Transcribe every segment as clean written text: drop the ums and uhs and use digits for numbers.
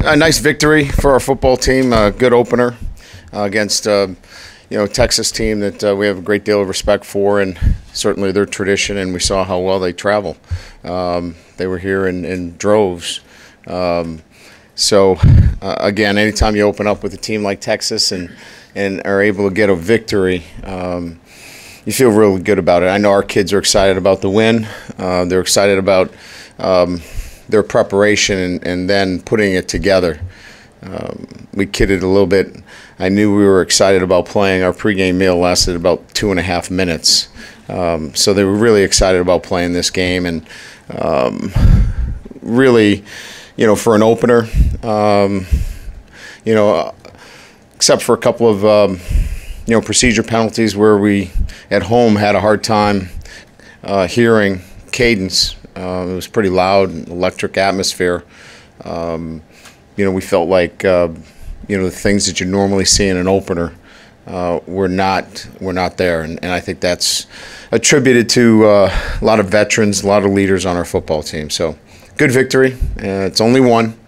A nice victory for our football team. A good opener against Texas team that we have a great deal of respect for, and certainly their tradition. And we saw how well they travel. They were here in droves. Again, anytime you open up with a team like Texas and are able to get a victory, you feel really good about it. I know our kids are excited about the win. They're excited about their preparation and then putting it together. We kidded a little bit. I knew we were excited about playing. Our pregame meal lasted about 2.5 minutes. So they were really excited about playing this game, and really, for an opener, except for a couple of procedure penalties where we at home had a hard time hearing cadence. It was pretty loud, electric atmosphere. We felt like the things that you normally see in an opener were not there, and I think that's attributed to a lot of veterans, a lot of leaders on our football team. So good victory. It's only one.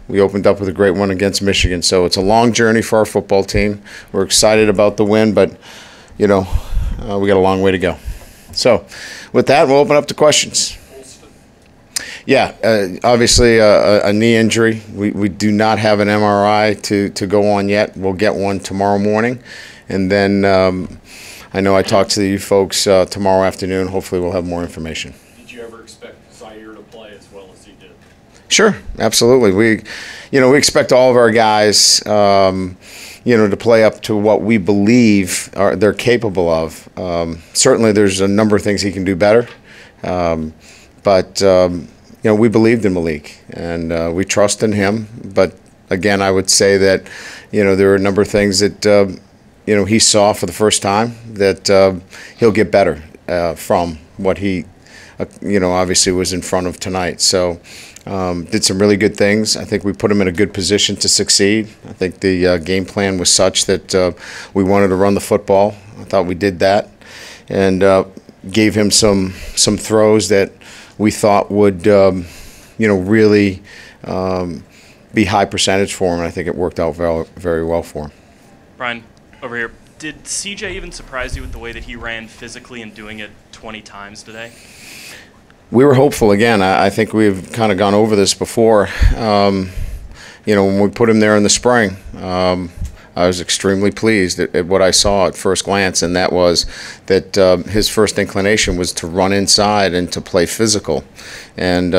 We opened up with a great one against Michigan, so it's a long journey for our football team. We're excited about the win, but we got a long way to go. So with that, we'll open up to questions. Yeah, obviously a knee injury. We do not have an MRI to go on yet. We'll get one tomorrow morning. And then I know I talked to you folks tomorrow afternoon. Hopefully we'll have more information. Did you ever expect Zaire to play as well as he did? Sure, absolutely. We expect all of our guys to play up to what we believe they're capable of. Certainly there's a number of things he can do better. But we believed in Malik, and we trust in him. But again, I would say that there are a number of things that he saw for the first time that he'll get better from what he obviously was in front of tonight. So did some really good things. I think we put him in a good position to succeed. I think the game plan was such that we wanted to run the football. I thought we did that, and gave him some throws that we thought would, really be high percentage for him. And I think it worked out very, very well for him. Brian, over here. Did CJ even surprise you with the way that he ran physically and doing it 20 times today? We were hopeful again. I think we've kind of gone over this before. When we put him there in the spring, I was extremely pleased at what I saw at first glance, and that was that his first inclination was to run inside and to play physical. And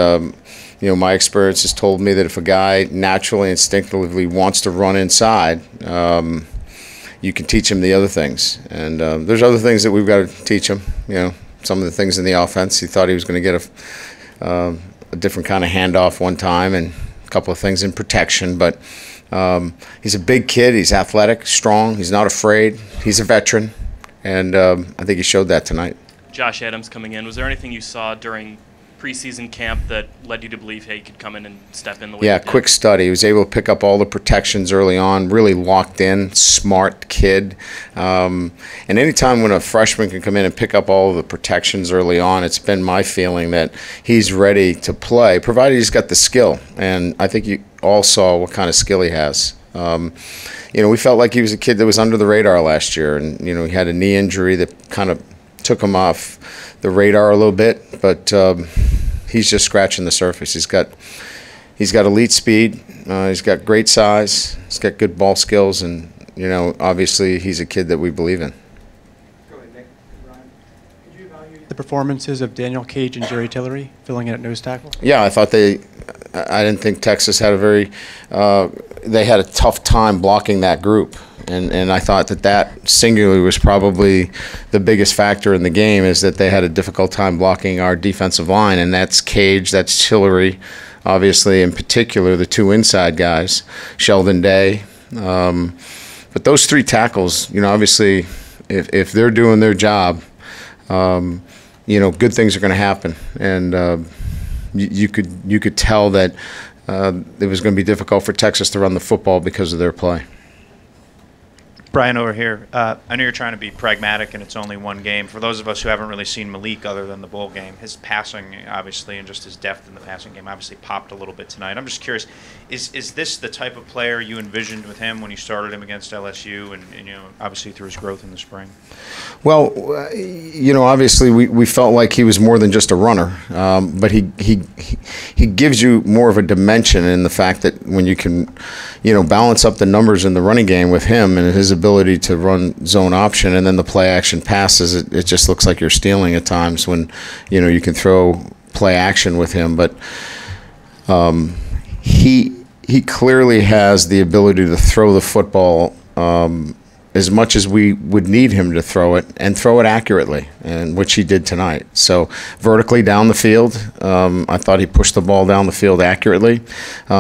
my experience has told me that if a guy naturally, instinctively wants to run inside, you can teach him the other things. And there's other things that we've got to teach him. Some of the things in the offense. He thought he was going to get a different kind of handoff one time, and a couple of things in protection, but he's a big kid. He's athletic, strong. He's not afraid. He's a veteran, and I think he showed that tonight. Josh Adams coming in. Was there anything you saw during preseason camp that led you to believe, hey, he could come in and step in the way he did? Quick study. He was able to pick up all the protections early on, really locked in, smart kid. And anytime when a freshman can come in and pick up all of the protections early on, it's been my feeling that he's ready to play, provided he's got the skill. And I think you all saw what kind of skill he has. We felt like he was a kid that was under the radar last year, and he had a knee injury that kind of took him off the radar a little bit, but he's just scratching the surface. He's got elite speed. He's got great size. He's got good ball skills, and obviously he's a kid that we believe in. Go ahead, Nick. Brian, could you evaluate the performances of Daniel Cage and Jerry Tillery filling in at nose tackle? Yeah, I thought I didn't think Texas had they had a tough time blocking that group. And I thought that singularly was probably the biggest factor in the game, is that they had a difficult time blocking our defensive line, and that's Cage, that's Tillery, obviously in particular the two inside guys, Sheldon Day. But those three tackles, obviously if they're doing their job, good things are going to happen. And you could tell that it was going to be difficult for Texas to run the football because of their play. Brian, over here. I know you're trying to be pragmatic and it's only one game. For those of us who haven't really seen Malik other than the bowl game, his passing, obviously, and just his depth in the passing game obviously popped a little bit tonight. I'm just curious, is this the type of player you envisioned with him when you started him against LSU and you know, obviously through his growth in the spring? Well, you know, obviously we felt like he was more than just a runner, but he gives you more of a dimension in the fact that when you can, you know, balance up the numbers in the running game with him and his ability to run zone option and then the play action passes, it just looks like you're stealing at times when, you know, you can throw play action with him. But he clearly has the ability to throw the football as much as we would need him to throw it and throw it accurately, and which he did tonight. So vertically down the field, I thought he pushed the ball down the field accurately.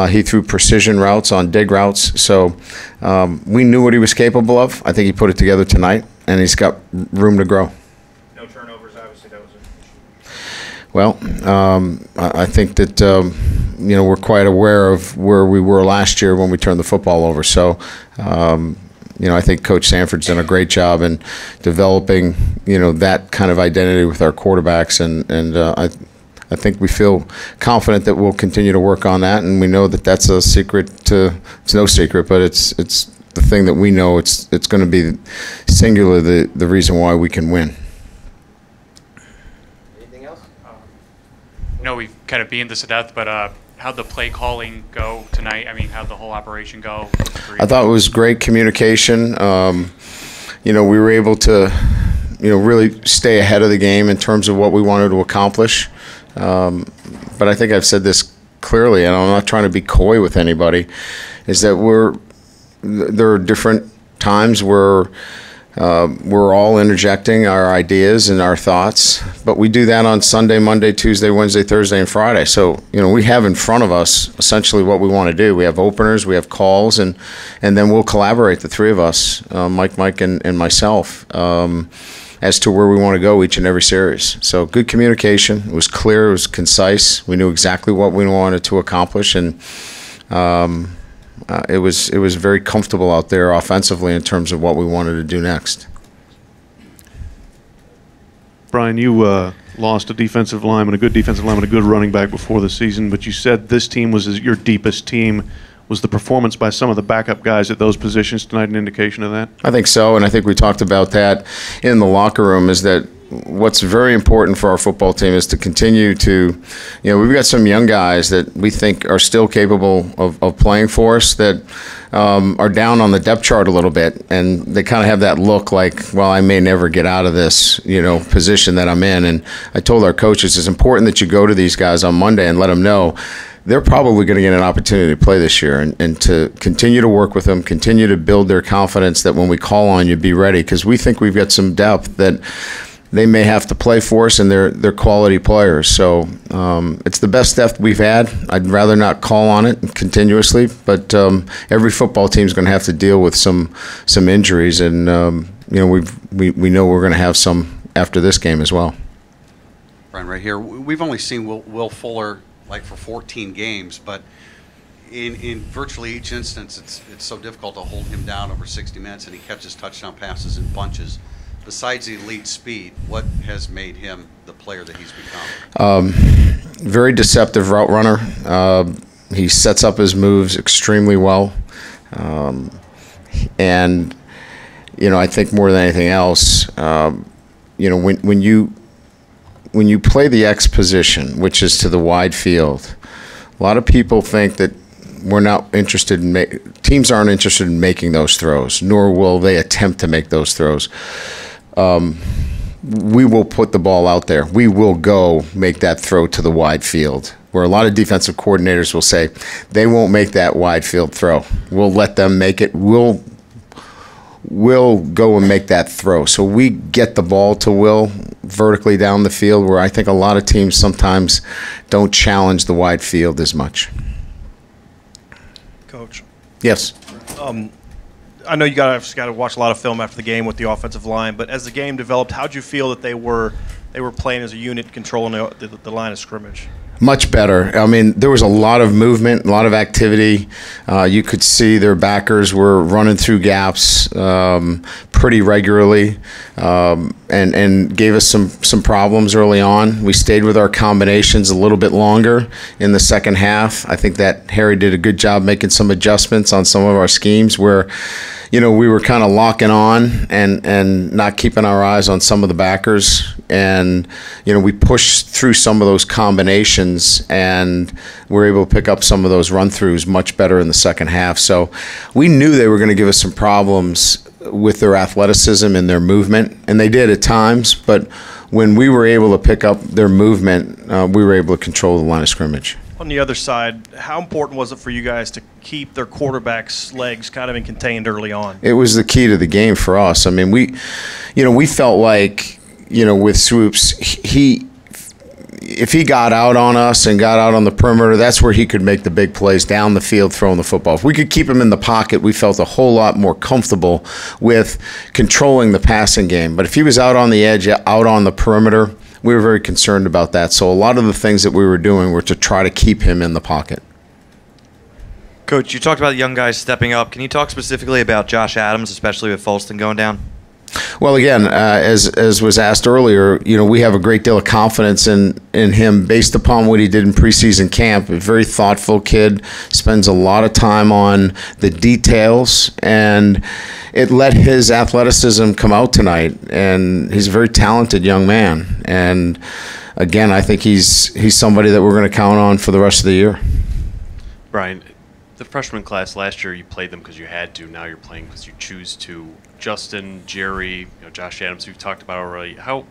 He threw precision routes on dig routes. So we knew what he was capable of. I think he put it together tonight, and he's got room to grow. No turnovers, obviously, that was an issue. Well, I think that you know, we're quite aware of where we were last year when we turned the football over. So you know, I think Coach Sanford's done a great job in developing, you know, that kind of identity with our quarterbacks, and I think we feel confident that we'll continue to work on that, and we know that that's a secret to, it's no secret, but it's the thing that we know it's going to be singular the reason why we can win. Anything else? I know we've kind of beaten this to death, but how'd the play calling go tonight? I mean, how'd the whole operation go? I thought it was great communication. You know, we were able to, you know, really stay ahead of the game in terms of what we wanted to accomplish. But I think I've said this clearly, and I'm not trying to be coy with anybody, is that there are different times where we're all interjecting our ideas and our thoughts, but we do that on Sunday, Monday, Tuesday, Wednesday, Thursday, and Friday. So, you know, we have in front of us essentially what we want to do. We have openers, we have calls, and then we'll collaborate, the three of us, Mike, and myself, as to where we want to go each and every series. So good communication. It was clear, it was concise. We knew exactly what we wanted to accomplish, and it was very comfortable out there offensively in terms of what we wanted to do next. Brian, you lost a defensive lineman, a good defensive lineman, a good running back before the season, but you said this team was your deepest team. Was the performance by some of the backup guys at those positions tonight an indication of that? I think so, and I think we talked about that in the locker room, is that what's very important for our football team is to continue to, you know, we've got some young guys that we think are still capable of playing for us that are down on the depth chart a little bit, and they kind of have that look like, well, I may never get out of this, you know, position that I'm in. And I told our coaches, it's important that you go to these guys on Monday and let them know they're probably going to get an opportunity to play this year, and to continue to work with them, continue to build their confidence that when we call on you, be ready, because we think we've got some depth that they may have to play for us, and they're quality players. So it's the best depth we've had. I'd rather not call on it continuously, but every football team is going to have to deal with some injuries, and you know, we know we're going to have some after this game as well. Brian, right here. We've only seen Will Fuller like for 14 games, but in virtually each instance, it's so difficult to hold him down over 60 minutes, and he catches touchdown passes in bunches. Besides the elite speed, what has made him the player that he's become? Very deceptive route runner. He sets up his moves extremely well. And, you know, I think more than anything else, you know, when you play the X position, which is to the wide field, a lot of people think that we're not interested in teams aren't interested in making those throws, nor will they attempt to make those throws. We will put the ball out there. We will go make that throw to the wide field, where a lot of defensive coordinators will say they won't make that wide field throw. We'll let them make it. We'll go and make that throw. So we get the ball to Will vertically down the field, where I think a lot of teams sometimes don't challenge the wide field as much. Coach. Yes. I know you got to watch a lot of film after the game with the offensive line, but as the game developed, how did you feel that they were playing as a unit, controlling the line of scrimmage? Much better. I mean, there was a lot of movement, a lot of activity. You could see their backers were running through gaps pretty regularly, and gave us some problems early on. We stayed with our combinations a little bit longer in the second half. I think that Harry did a good job making some adjustments on some of our schemes where, we were kind of locking on and not keeping our eyes on some of the backers. And, we pushed through some of those combinations and were able to pick up some of those run-throughs much better in the second half. So we knew they were going to give us some problems with their athleticism and their movement, and they did at times. But when we were able to pick up their movement, we were able to control the line of scrimmage. On the other side, how important was it for you guys to keep their quarterback's legs kind of contained early on? It was the key to the game for us. I mean, we felt like, with Swoops, if he got out on us and got out on the perimeter, that's where he could make the big plays down the field throwing the football. If we could keep him in the pocket, we felt a whole lot more comfortable with controlling the passing game. But if he was out on the edge, out on the perimeter, we were very concerned about that. So a lot of the things that we were doing were to try to keep him in the pocket. Coach, you talked about the young guys stepping up. Can you talk specifically about Josh Adams, especially with Folston going down? Well, again, as was asked earlier, we have a great deal of confidence in him based upon what he did in preseason camp. A very thoughtful kid, spends a lot of time on the details, and it let his athleticism come out tonight. And he's a very talented young man. And again, I think he's somebody that we're going to count on for the rest of the year. Brian, the freshman class last year, you played them because you had to. Now you're playing because you choose to. Justin, Jerry, Josh Adams, we've talked about already. How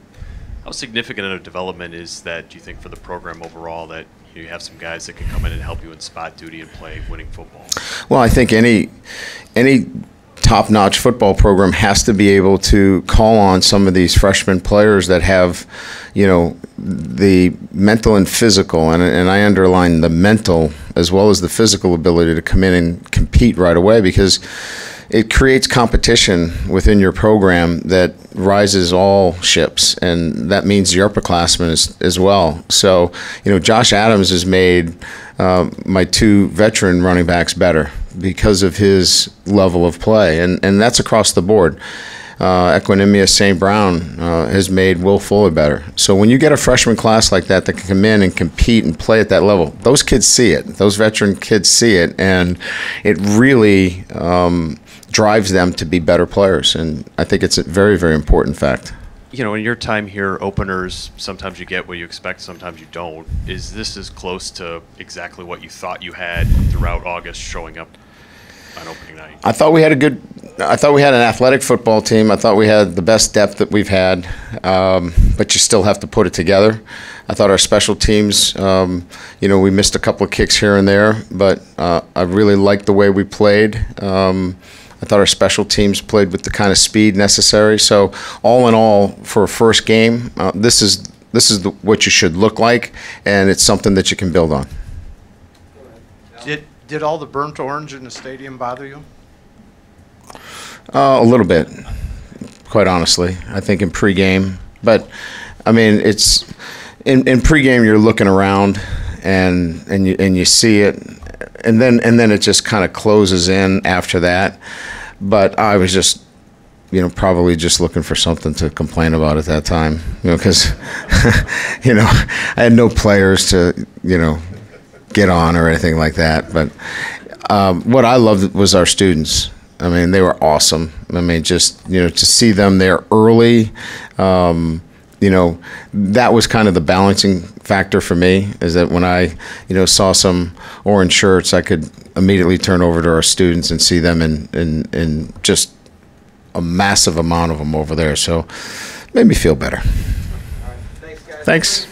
significant a development is that, do you think, for the program overall, that you have some guys that can come in and help you in spot duty and play winning football? Well, I think any top-notch football program has to be able to call on some of these freshman players that have, the mental and physical, and I underline the mental as well as the physical ability to come in and compete right away, because it creates competition within your program that rises all ships, and that means the upperclassmen as well. So, Josh Adams has made my two veteran running backs better because of his level of play, and that's across the board. Equanimous St. Brown has made Will Fuller better. So when you get a freshman class like that can come in and compete and play at that level, those kids see it. Those veteran kids see it, and it really drives them to be better players. And I think it's a very, very important fact. In your time here, openers, sometimes you get what you expect, sometimes you don't. Is this as close to exactly what you thought you had throughout August showing up on opening night? I thought we had an athletic football team. I thought we had the best depth that we've had, but you still have to put it together. I thought our special teams, we missed a couple of kicks here and there, but I really liked the way we played. I thought our special teams played with the kind of speed necessary. So all in all, for a first game, this is what you should look like, and it's something that you can build on. Did all the burnt orange in the stadium bother you? A little bit, quite honestly. I think in pregame, but I mean, it's in pregame you're looking around and you see it, and then it just kind of closes in after that. But I was just, probably just looking for something to complain about at that time, because, I had no players to, get on or anything like that. But what I loved was our students. I mean, they were awesome. I mean, just, to see them there early, that was kind of the balancing factor for me, is that when I, saw some orange shirts, I could immediately turn over to our students and see them in just a massive amount of them over there. So it made me feel better. Thanks, guys. Thanks.